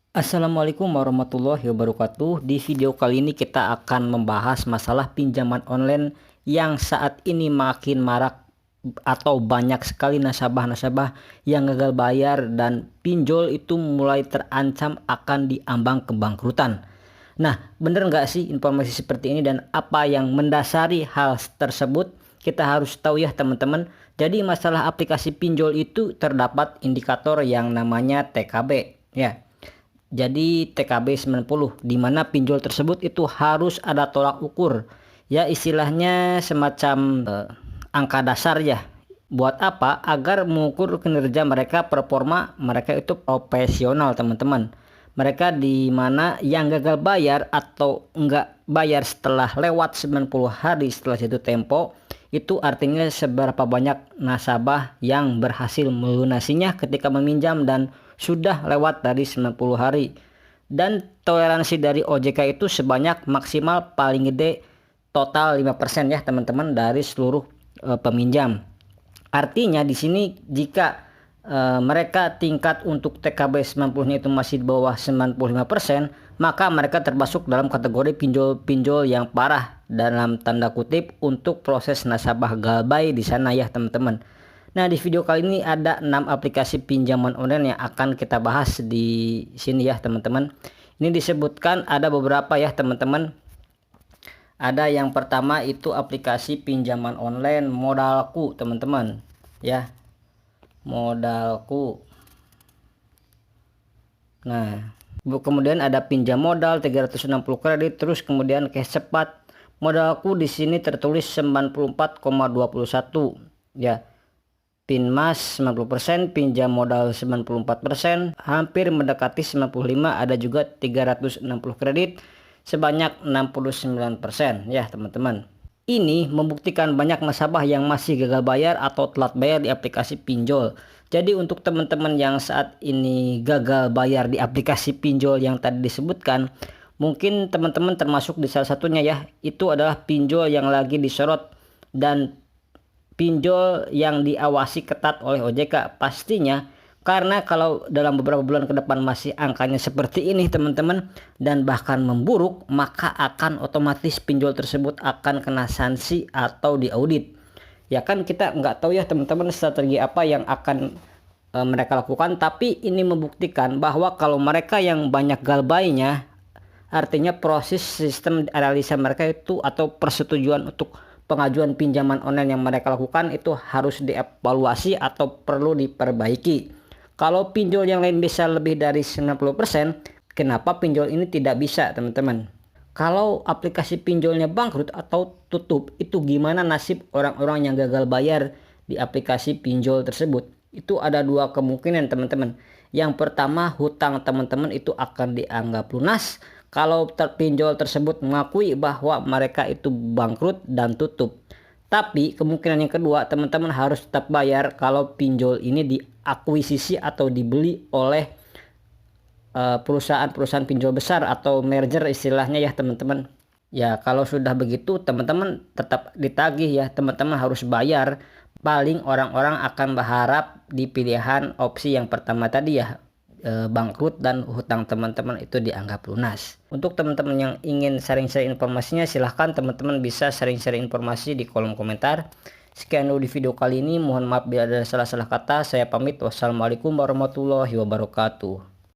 Assalamualaikum warahmatullahi wabarakatuh. Di video kali ini kita akan membahas masalah pinjaman online yang saat ini makin marak atau banyak sekali nasabah-nasabah yang gagal bayar dan pinjol itu mulai terancam akan diambang kebangkrutan. Nah, bener nggak sih informasi seperti ini dan apa yang mendasari hal tersebut? Kita harus tahu ya teman-teman. Jadi masalah aplikasi pinjol itu terdapat indikator yang namanya TKB ya. Jadi TKB 90 di mana pinjol tersebut itu harus ada tolak ukur. Ya istilahnya semacam angka dasar ya. Buat apa? Agar mengukur kinerja mereka, performa mereka itu profesional teman-teman. Mereka di mana yang gagal bayar atau enggak bayar setelah lewat 90 hari setelah jatuh tempo, itu artinya seberapa banyak nasabah yang berhasil melunasinya ketika meminjam dan sudah lewat dari 90 hari. Dan toleransi dari OJK itu sebanyak maksimal paling gede total 5% ya teman-teman dari seluruh peminjam. Artinya di sini jika mereka tingkat untuk TKB 90-nya itu masih di bawah 95%, maka mereka termasuk dalam kategori pinjol-pinjol yang parah dalam tanda kutip untuk proses nasabah galbay di sana ya teman-teman. Nah, di video kali ini ada 6 aplikasi pinjaman online yang akan kita bahas di sini ya teman-teman. Ini disebutkan ada beberapa ya teman-teman. Ada yang pertama itu aplikasi pinjaman online Modalku teman-teman ya. Modalku. Nah, kemudian ada pinjam modal 360 kredit, terus kemudian cash cepat. Modalku di sini tertulis 94,21 ya. Pinmas 90%, pinjam modal 94%, hampir mendekati 95, ada juga 360 kredit sebanyak 69% ya teman-teman. Ini membuktikan banyak nasabah yang masih gagal bayar atau telat bayar di aplikasi pinjol. Jadi untuk teman-teman yang saat ini gagal bayar di aplikasi pinjol yang tadi disebutkan, mungkin teman-teman termasuk di salah satunya ya. Itu adalah pinjol yang lagi disorot dan pinjol yang diawasi ketat oleh OJK pastinya, karena kalau dalam beberapa bulan ke depan masih angkanya seperti ini teman-teman dan bahkan memburuk, maka akan otomatis pinjol tersebut akan kena sanksi atau diaudit. Ya kan kita nggak tahu ya teman-teman strategi apa yang akan mereka lakukan, tapi ini membuktikan bahwa kalau mereka yang banyak galbainya, artinya proses sistem analisa mereka itu atau persetujuan untuk pengajuan pinjaman online yang mereka lakukan itu harus dievaluasi atau perlu diperbaiki. Kalau pinjol yang lain bisa lebih dari 90%, kenapa pinjol ini tidak bisa teman-teman? Kalau aplikasi pinjolnya bangkrut atau tutup, itu gimana nasib orang-orang yang gagal bayar di aplikasi pinjol tersebut? Itu ada dua kemungkinan teman-teman. Yang pertama, hutang teman-teman itu akan dianggap lunas kalau terpinjol tersebut mengakui bahwa mereka itu bangkrut dan tutup. Tapi kemungkinan yang kedua, teman-teman harus tetap bayar kalau pinjol ini diakuisisi atau dibeli oleh perusahaan-perusahaan pinjol besar atau merger istilahnya ya teman-teman. Ya kalau sudah begitu teman-teman tetap ditagih ya, teman-teman harus bayar. Paling orang-orang akan berharap di pilihan opsi yang pertama tadi ya, bangkrut dan hutang teman-teman itu dianggap lunas. Untuk teman-teman yang ingin sharing-sharing informasinya, silahkan teman-teman bisa sharing-sharing informasi di kolom komentar. Sekian dulu di video kali ini, mohon maaf bila ada salah-salah kata. Saya pamit, wassalamualaikum warahmatullahi wabarakatuh.